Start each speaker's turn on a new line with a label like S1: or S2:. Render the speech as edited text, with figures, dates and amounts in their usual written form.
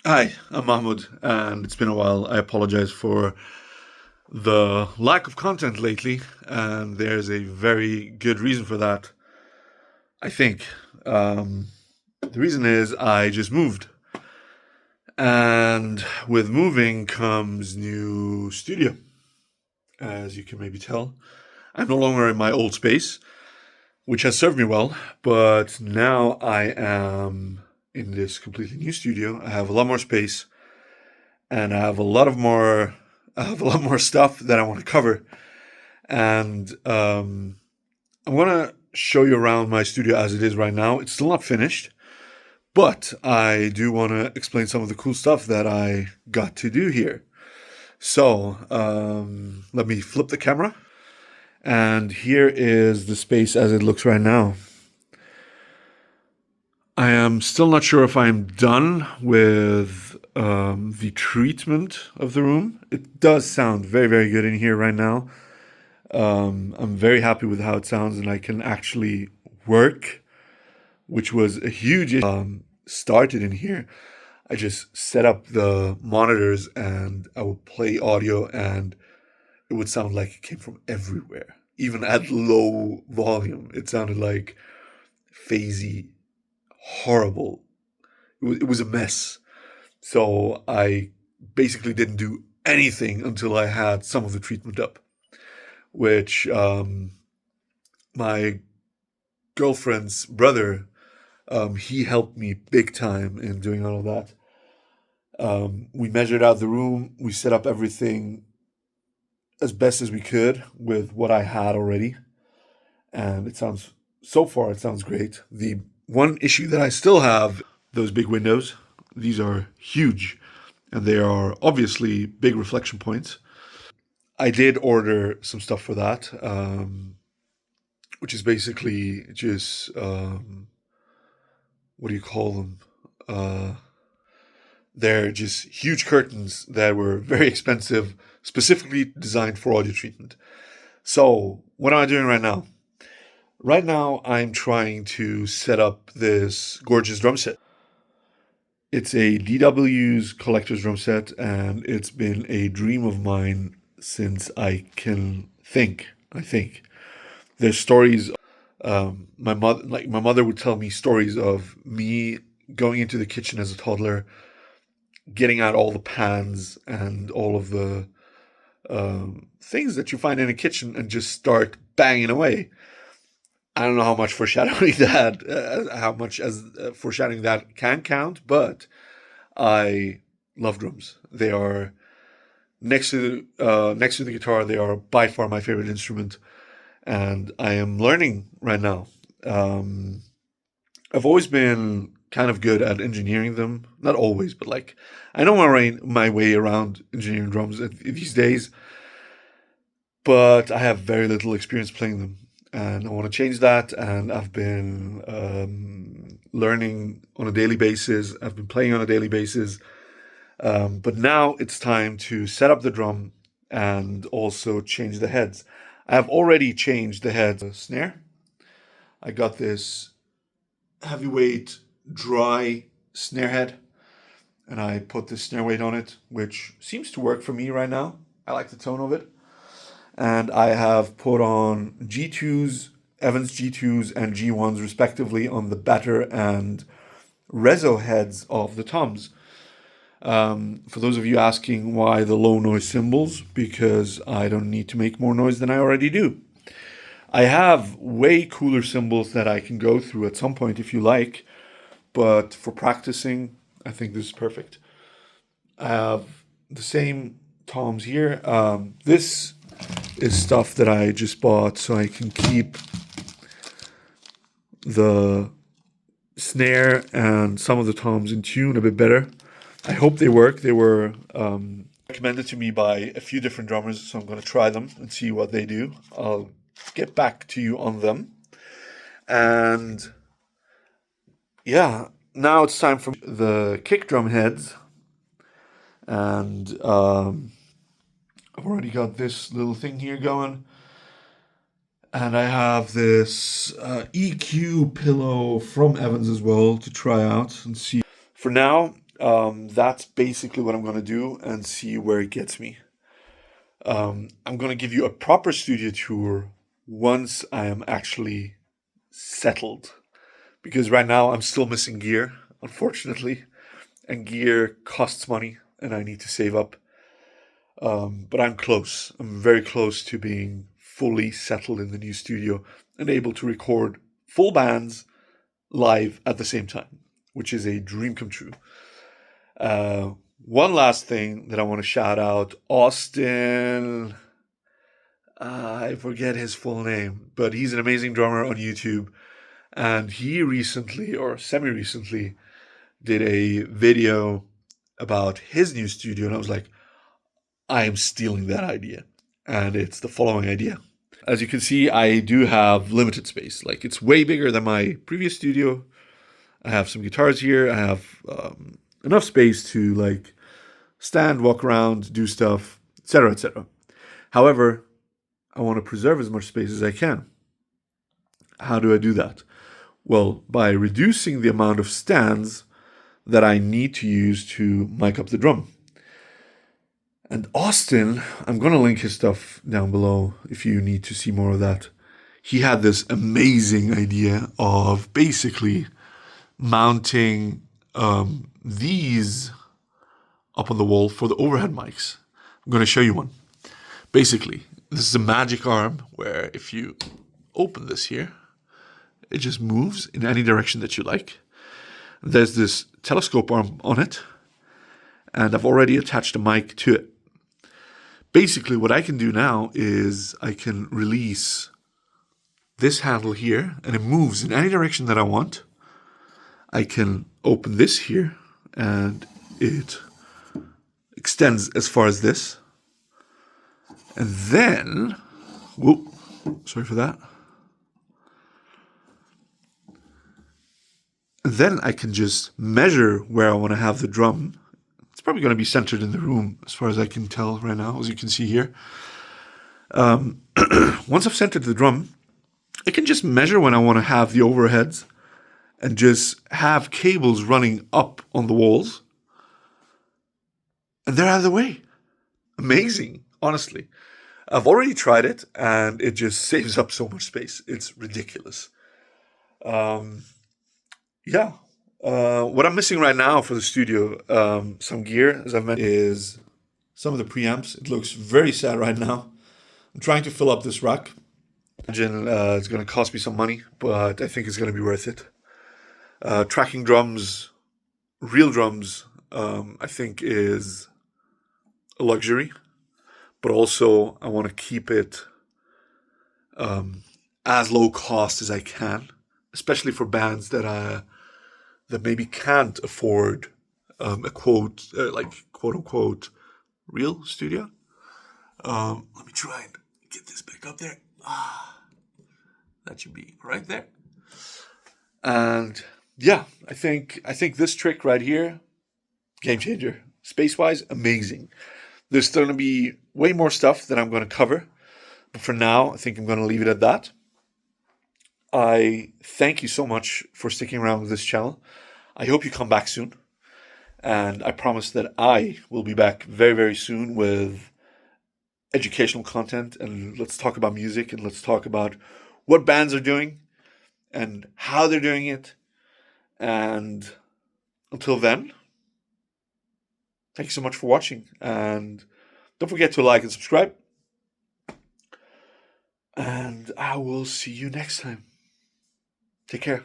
S1: Hi, I'm Mahmoud, and it's been a while. I apologize for the lack of content lately, and there's a very good reason for that, I think. Um, the reason is I just moved, and with moving comes new studio, as you can maybe tell. I'm no longer in my old space, which has served me well, but now I am in this completely new studio. I have a lot more space and I have a lot more stuff that I want to cover. And I'm gonna show you around my studio as it is right now. It's still not finished, but I do want to explain some of the cool stuff that I got to do here. So let me flip the camera, and here is the space as it looks right now. I am still not sure if I'm done with the treatment of the room. It does sound very, very good in here right now. I'm very happy with how it sounds, and I can actually work, which was a huge issue. Started in here. I just set up the monitors and I would play audio, and it would sound like it came from everywhere, even at low volume. It sounded like phasey, horrible. It was a mess. So I basically didn't do anything until I had some of the treatment up, which my girlfriend's brother, he helped me big time in doing all of that. We measured out the room, we set up everything as best as we could with what I had already, and so far, it sounds great. The one issue that I still have, those big windows, these are huge, and they are obviously big reflection points. I did order some stuff for that, which is basically just what do you call them? Uh, they're just huge curtains that were very expensive, specifically designed for audio treatment. So, what am I doing right now? Right now, I'm trying to set up this gorgeous drum set. It's a DW's collector's drum set, and it's been a dream of mine since I can think. I think there's stories. My mother would tell me stories of me going into the kitchen as a toddler, getting out all the pans and all of the things that you find in a kitchen, and just start banging away. I don't know how much foreshadowing how much as foreshadowing that can count, but I love drums. They are next to the guitar. They are by far my favorite instrument, and I am learning right now. Um, I've always been kind of good at engineering them. Not always, but like I know my way around engineering drums these days, but I have very little experience playing them. And I want to change that. And I've been learning on a daily basis. I've been playing on a daily basis. But now it's time to set up the drum and also change the heads. I have already changed the head snare. I got this heavyweight dry snare head, and I put this snare weight on it, which seems to work for me right now. I like the tone of it. And I have put on G2s, Evans G2s, and G1s respectively on the batter and reso heads of the toms. For those of you asking why the low noise cymbals, because I don't need to make more noise than I already do. I have way cooler cymbals that I can go through at some point if you like, but for practicing, I think this is perfect. I have the same toms here. This is stuff that I just bought so I can keep the snare and some of the toms in tune a bit better. I hope they work. They were recommended to me by a few different drummers, so I'm going to try them and see what they do. I'll get back to you on them. And yeah, now it's time for the kick drum heads. And I've already got this little thing here going. And I have this EQ pillow from Evans as well to try out and see. For now, That's basically what I'm gonna do and see where it gets me. I'm gonna give you a proper studio tour once I am actually settled, because right now I'm still missing gear, unfortunately, and gear costs money, and I need to save up. But I'm close. I'm very close to being fully settled in the new studio and able to record full bands live at the same time, which is a dream come true. One last thing that I want to shout out, Austin. I forget his full name, but he's an amazing drummer on YouTube. And he recently, or semi recently, did a video about his new studio. And I was like, I am stealing that idea. And it's the following idea. As you can see, I do have limited space. Like, it's way bigger than my previous studio. I have some guitars here. I have enough space to like stand, walk around, do stuff, etc., etc. However, I want to preserve as much space as I can. How do I do that? Well, by reducing the amount of stands that I need to use to mic up the drum. And Austin, I'm going to link his stuff down below if you need to see more of that. He had this amazing idea of basically mounting these up on the wall for the overhead mics. I'm going to show you one. Basically, this is a magic arm where if you open this here, it just moves in any direction that you like. There's this telescope arm on it, and I've already attached a mic to it. Basically, what I can do now is I can release this handle here, and it moves in any direction that I want. I can open this here, and it extends as far as this. And then, whoop, sorry for that. And then I can just measure where I want to have the drum. It's probably going to be centered in the room as far as I can tell right now, as you can see here. Once I've centered the drum, I can just measure when I want to have the overheads and just have cables running up on the walls. And they're out of the way. Amazing, honestly. I've already tried it and it just saves up so much space. It's ridiculous. Yeah. What I'm missing right now for the studio, some gear, as I mentioned, is some of the preamps. It looks very sad right now. I'm trying to fill up this rack. Imagine it's going to cost me some money, but I think it's going to be worth it. Tracking drums, real drums, I think is a luxury, but also I want to keep it as low cost as I can, especially for bands that maybe can't afford a quote unquote real studio. Let me try and get this back up there. That should be right there. And yeah, I think this trick right here, game changer. Space wise, amazing. There's still going to be way more stuff that I'm going to cover, but for now, I think I'm going to leave it at that. I thank you so much for sticking around with this channel. I hope you come back soon. And I promise that I will be back very, very soon with educational content. And let's talk about music and let's talk about what bands are doing and how they're doing it. And until then, thank you so much for watching. And don't forget to like and subscribe. And I will see you next time. Take care.